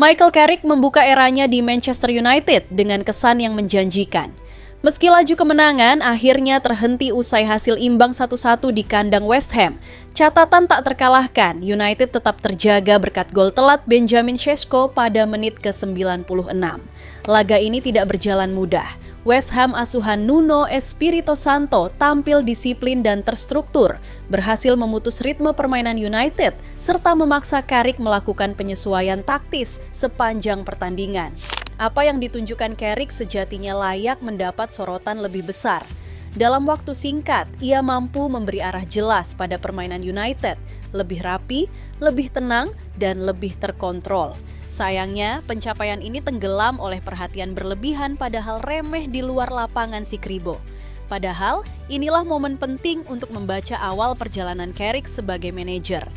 Michael Carrick membuka eranya di Manchester United dengan kesan yang menjanjikan. Meski laju kemenangan akhirnya terhenti usai hasil imbang 1-1 di kandang West Ham, catatan tak terkalahkan, United tetap terjaga berkat gol telat Benjamin Sesko pada menit ke-96. Laga ini tidak berjalan mudah. West Ham asuhan Nuno Espirito Santo tampil disiplin dan terstruktur, berhasil memutus ritme permainan United, serta memaksa Carrick melakukan penyesuaian taktis sepanjang pertandingan. Apa yang ditunjukkan Carrick sejatinya layak mendapat sorotan lebih besar. Dalam waktu singkat, ia mampu memberi arah jelas pada permainan United, lebih rapi, lebih tenang, dan lebih terkontrol. Sayangnya, pencapaian ini tenggelam oleh perhatian berlebihan pada hal remeh di luar lapangan si Kribo. Padahal, inilah momen penting untuk membaca awal perjalanan Carrick sebagai manajer.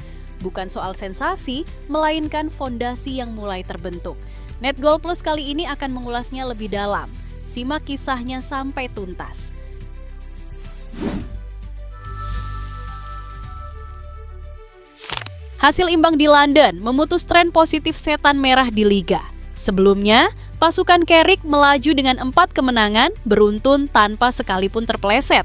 Bukan soal sensasi, melainkan fondasi yang mulai terbentuk. Netgoal Plus kali ini akan mengulasnya lebih dalam. Simak kisahnya sampai tuntas. Hasil imbang di London memutus tren positif setan merah di Liga. Sebelumnya, pasukan Carrick melaju dengan 4 kemenangan beruntun tanpa sekalipun terpeleset.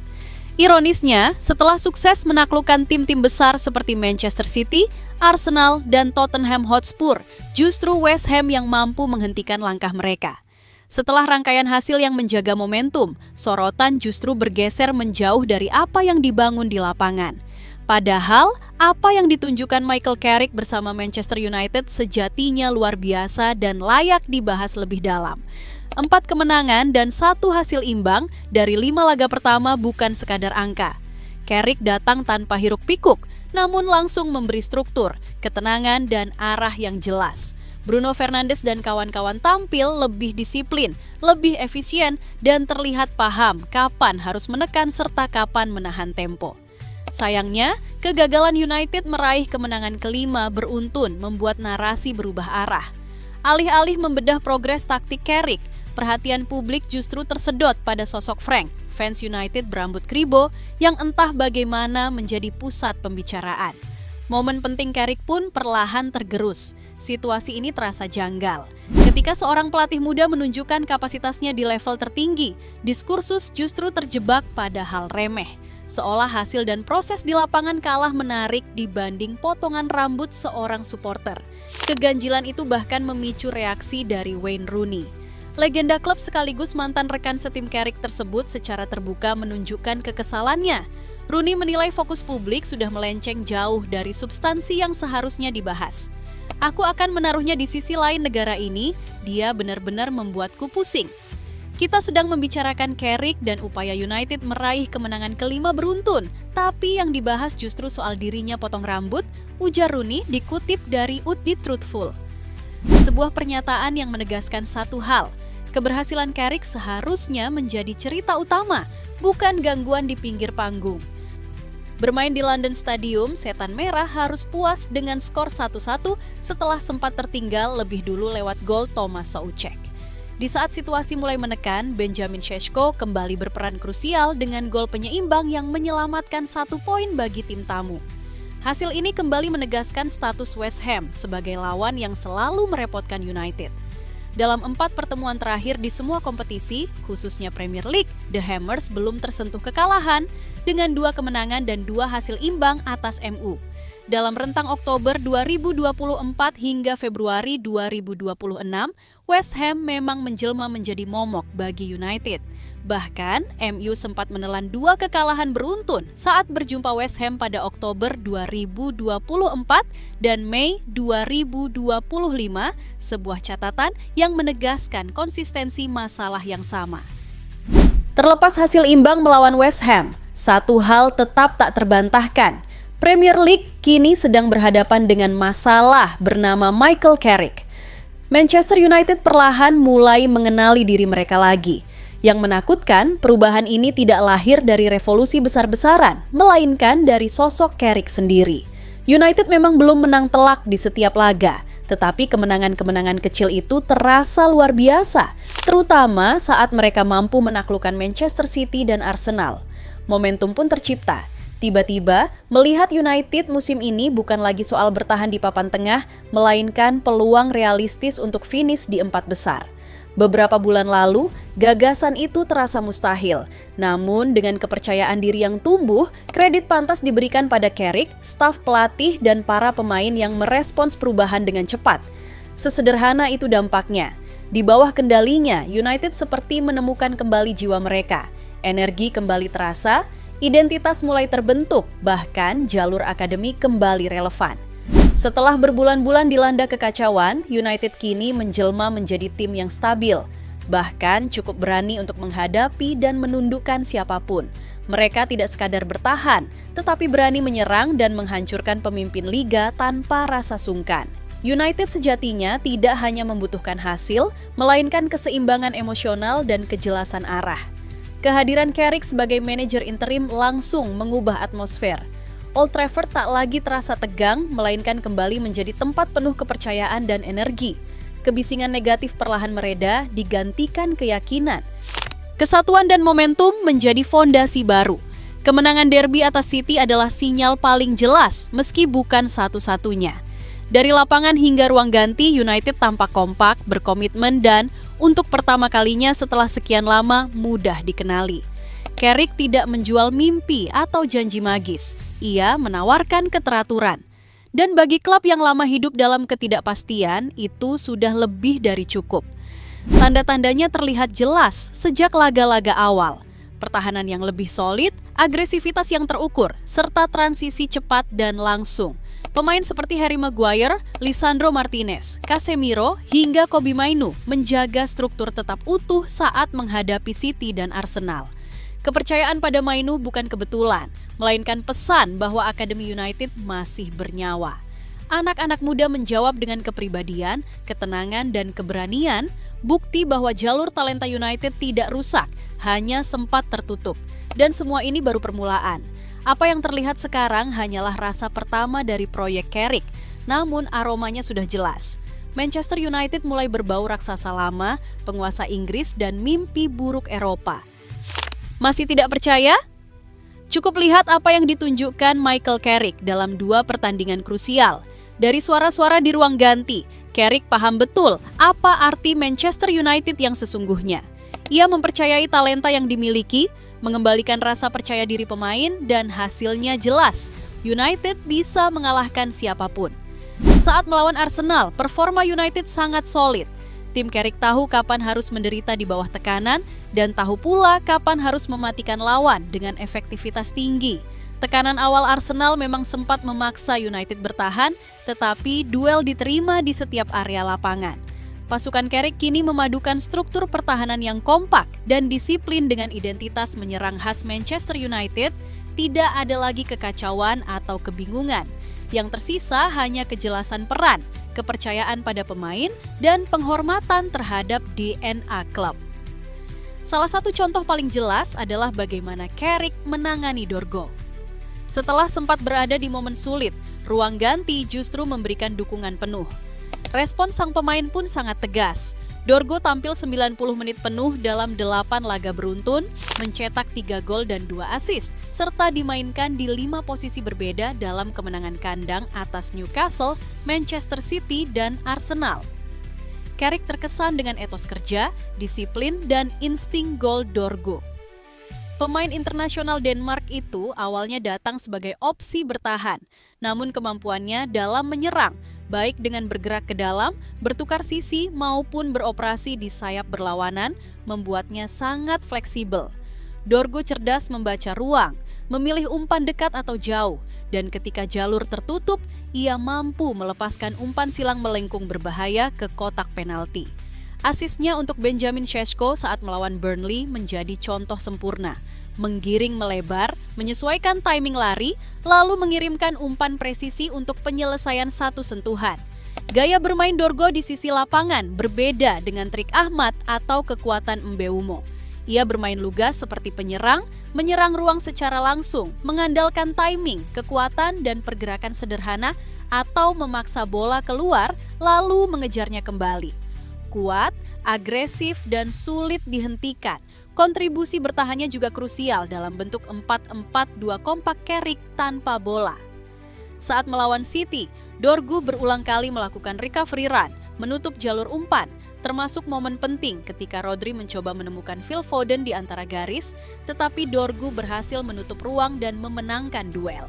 Ironisnya, setelah sukses menaklukkan tim-tim besar seperti Manchester City, Arsenal, dan Tottenham Hotspur, justru West Ham yang mampu menghentikan langkah mereka. Setelah rangkaian hasil yang menjaga momentum, sorotan justru bergeser menjauh dari apa yang dibangun di lapangan. Padahal, apa yang ditunjukkan Michael Carrick bersama Manchester United sejatinya luar biasa dan layak dibahas lebih dalam. 4 kemenangan dan 1 hasil imbang dari 5 laga pertama bukan sekadar angka. Carrick datang tanpa hiruk-pikuk, namun langsung memberi struktur, ketenangan, dan arah yang jelas. Bruno Fernandes dan kawan-kawan tampil lebih disiplin, lebih efisien, dan terlihat paham kapan harus menekan serta kapan menahan tempo. Sayangnya, kegagalan United meraih kemenangan kelima beruntun membuat narasi berubah arah. Alih-alih membedah progres taktik Carrick, perhatian publik justru tersedot pada sosok Frank, fans United berambut kribo yang entah bagaimana menjadi pusat pembicaraan. Momen penting Carrick pun perlahan tergerus. Situasi ini terasa janggal. Ketika seorang pelatih muda menunjukkan kapasitasnya di level tertinggi, diskursus justru terjebak pada hal remeh. Seolah hasil dan proses di lapangan kalah menarik dibanding potongan rambut seorang supporter. Keganjilan itu bahkan memicu reaksi dari Wayne Rooney. Legenda klub sekaligus mantan rekan setim Carrick tersebut secara terbuka menunjukkan kekesalannya. Rooney menilai fokus publik sudah melenceng jauh dari substansi yang seharusnya dibahas. Aku akan menaruhnya di sisi lain negara ini, dia benar-benar membuatku pusing. Kita sedang membicarakan Carrick dan upaya United meraih kemenangan kelima beruntun, tapi yang dibahas justru soal dirinya potong rambut, ujar Rooney dikutip dari The Truthful. Sebuah pernyataan yang menegaskan satu hal, keberhasilan Carrick seharusnya menjadi cerita utama, bukan gangguan di pinggir panggung. Bermain di London Stadium, Setan Merah harus puas dengan skor 1-1 setelah sempat tertinggal lebih dulu lewat gol Thomas Soucek. Di saat situasi mulai menekan, Benjamin Sesko kembali berperan krusial dengan gol penyeimbang yang menyelamatkan 1 poin bagi tim tamu. Hasil ini kembali menegaskan status West Ham sebagai lawan yang selalu merepotkan United. Dalam 4 pertemuan terakhir di semua kompetisi, khususnya Premier League, The Hammers belum tersentuh kekalahan dengan 2 kemenangan dan 2 hasil imbang atas MU. Dalam rentang Oktober 2024 hingga Februari 2026, West Ham memang menjelma menjadi momok bagi United. Bahkan, MU sempat menelan 2 kekalahan beruntun saat berjumpa West Ham pada Oktober 2024 dan Mei 2025, sebuah catatan yang menegaskan konsistensi masalah yang sama. Terlepas hasil imbang melawan West Ham, satu hal tetap tak terbantahkan. Premier League kini sedang berhadapan dengan masalah bernama Michael Carrick. Manchester United perlahan mulai mengenali diri mereka lagi. Yang menakutkan, perubahan ini tidak lahir dari revolusi besar-besaran, melainkan dari sosok Carrick sendiri. United memang belum menang telak di setiap laga, tetapi kemenangan-kemenangan kecil itu terasa luar biasa, terutama saat mereka mampu menaklukkan Manchester City dan Arsenal. Momentum pun tercipta. Tiba-tiba, melihat United musim ini bukan lagi soal bertahan di papan tengah, melainkan peluang realistis untuk finish di 4 besar. Beberapa bulan lalu, gagasan itu terasa mustahil. Namun, dengan kepercayaan diri yang tumbuh, kredit pantas diberikan pada Carrick, staf pelatih, dan para pemain yang merespons perubahan dengan cepat. Sesederhana itu dampaknya. Di bawah kendalinya, United seperti menemukan kembali jiwa mereka. Energi kembali terasa, identitas mulai terbentuk, bahkan jalur akademi kembali relevan. Setelah berbulan-bulan dilanda kekacauan, United kini menjelma menjadi tim yang stabil. Bahkan cukup berani untuk menghadapi dan menundukkan siapapun. Mereka tidak sekadar bertahan, tetapi berani menyerang dan menghancurkan pemimpin liga tanpa rasa sungkan. United sejatinya tidak hanya membutuhkan hasil, melainkan keseimbangan emosional dan kejelasan arah. Kehadiran Carrick sebagai manajer interim langsung mengubah atmosfer. Old Trafford tak lagi terasa tegang, melainkan kembali menjadi tempat penuh kepercayaan dan energi. Kebisingan negatif perlahan mereda, digantikan keyakinan. Kesatuan dan momentum menjadi fondasi baru. Kemenangan derby atas City adalah sinyal paling jelas, meski bukan satu-satunya. Dari lapangan hingga ruang ganti, United tampak kompak, berkomitmen, dan untuk pertama kalinya setelah sekian lama mudah dikenali. Carrick tidak menjual mimpi atau janji magis. Ia menawarkan keteraturan. Dan bagi klub yang lama hidup dalam ketidakpastian, itu sudah lebih dari cukup. Tanda-tandanya terlihat jelas sejak laga-laga awal. Pertahanan yang lebih solid, agresivitas yang terukur, serta transisi cepat dan langsung. Pemain seperti Harry Maguire, Lisandro Martinez, Casemiro, hingga Kobbie Mainoo menjaga struktur tetap utuh saat menghadapi City dan Arsenal. Kepercayaan pada Mainoo bukan kebetulan, melainkan pesan bahwa Akademi United masih bernyawa. Anak-anak muda menjawab dengan kepribadian, ketenangan, dan keberanian, bukti bahwa jalur talenta United tidak rusak, hanya sempat tertutup. Dan semua ini baru permulaan. Apa yang terlihat sekarang hanyalah rasa pertama dari proyek Carrick, namun aromanya sudah jelas. Manchester United mulai berbau raksasa lama, penguasa Inggris, dan mimpi buruk Eropa. Masih tidak percaya? Cukup lihat apa yang ditunjukkan Michael Carrick dalam 2 pertandingan krusial. Dari suara-suara di ruang ganti, Carrick paham betul apa arti Manchester United yang sesungguhnya. Ia mempercayai talenta yang dimiliki, mengembalikan rasa percaya diri pemain, dan hasilnya jelas. United bisa mengalahkan siapapun. Saat melawan Arsenal, performa United sangat solid. Tim Carrick tahu kapan harus menderita di bawah tekanan, dan tahu pula kapan harus mematikan lawan dengan efektivitas tinggi. Tekanan awal Arsenal memang sempat memaksa United bertahan, tetapi duel diterima di setiap area lapangan. Pasukan Carrick kini memadukan struktur pertahanan yang kompak dan disiplin dengan identitas menyerang khas Manchester United. Tidak ada lagi kekacauan atau kebingungan. Yang tersisa hanya kejelasan peran, kepercayaan pada pemain, dan penghormatan terhadap DNA klub. Salah satu contoh paling jelas adalah bagaimana Carrick menangani Dorgo. Setelah sempat berada di momen sulit, ruang ganti justru memberikan dukungan penuh. Respons sang pemain pun sangat tegas. Dorgo tampil 90 menit penuh dalam 8 laga beruntun, mencetak 3 gol dan 2 assist, serta dimainkan di 5 posisi berbeda dalam kemenangan kandang atas Newcastle, Manchester City, dan Arsenal. Carrick terkesan dengan etos kerja, disiplin, dan insting gol Dorgo. Pemain internasional Denmark itu awalnya datang sebagai opsi bertahan, namun kemampuannya dalam menyerang, baik dengan bergerak ke dalam, bertukar sisi, maupun beroperasi di sayap berlawanan, membuatnya sangat fleksibel. Dorgo cerdas membaca ruang, memilih umpan dekat atau jauh, dan ketika jalur tertutup, ia mampu melepaskan umpan silang melengkung berbahaya ke kotak penalti. Asisnya untuk Benjamin Šeško saat melawan Burnley menjadi contoh sempurna. Menggiring melebar, menyesuaikan timing lari, lalu mengirimkan umpan presisi untuk penyelesaian satu sentuhan. Gaya bermain Dorgo di sisi lapangan berbeda dengan trik Ahmad atau kekuatan Mbeumo. Ia bermain lugas seperti penyerang, menyerang ruang secara langsung, mengandalkan timing, kekuatan, dan pergerakan sederhana atau memaksa bola keluar lalu mengejarnya kembali. Kuat, agresif, dan sulit dihentikan, Kontribusi bertahannya juga krusial dalam bentuk 4-4-2 kompak Carrick tanpa bola. Saat melawan City, Dorgu berulang kali melakukan recovery run, menutup jalur umpan, termasuk momen penting ketika Rodri mencoba menemukan Phil Foden di antara garis, tetapi Dorgu berhasil menutup ruang dan memenangkan duel.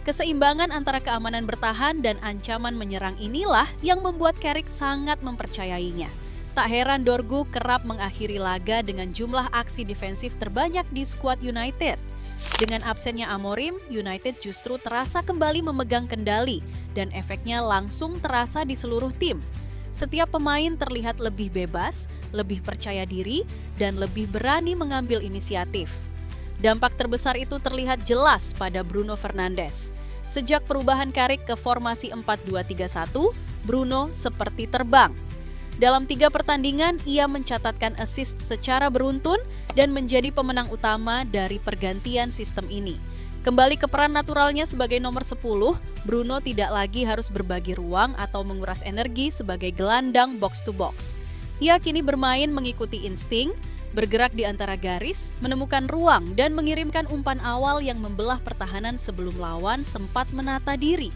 Keseimbangan antara keamanan bertahan dan ancaman menyerang inilah yang membuat Carrick sangat mempercayainya. Tak heran Dorgu kerap mengakhiri laga dengan jumlah aksi defensif terbanyak di skuad United. Dengan absennya Amorim, United justru terasa kembali memegang kendali dan efeknya langsung terasa di seluruh tim. Setiap pemain terlihat lebih bebas, lebih percaya diri, dan lebih berani mengambil inisiatif. Dampak terbesar itu terlihat jelas pada Bruno Fernandes. Sejak perubahan Carrick ke formasi 4-2-3-1, Bruno seperti terbang. Dalam 3 pertandingan, ia mencatatkan assist secara beruntun dan menjadi pemenang utama dari pergantian sistem ini. Kembali ke peran naturalnya sebagai nomor 10, Bruno tidak lagi harus berbagi ruang atau menguras energi sebagai gelandang box-to-box. Ia kini bermain mengikuti insting, bergerak di antara garis, menemukan ruang dan mengirimkan umpan awal yang membelah pertahanan sebelum lawan sempat menata diri.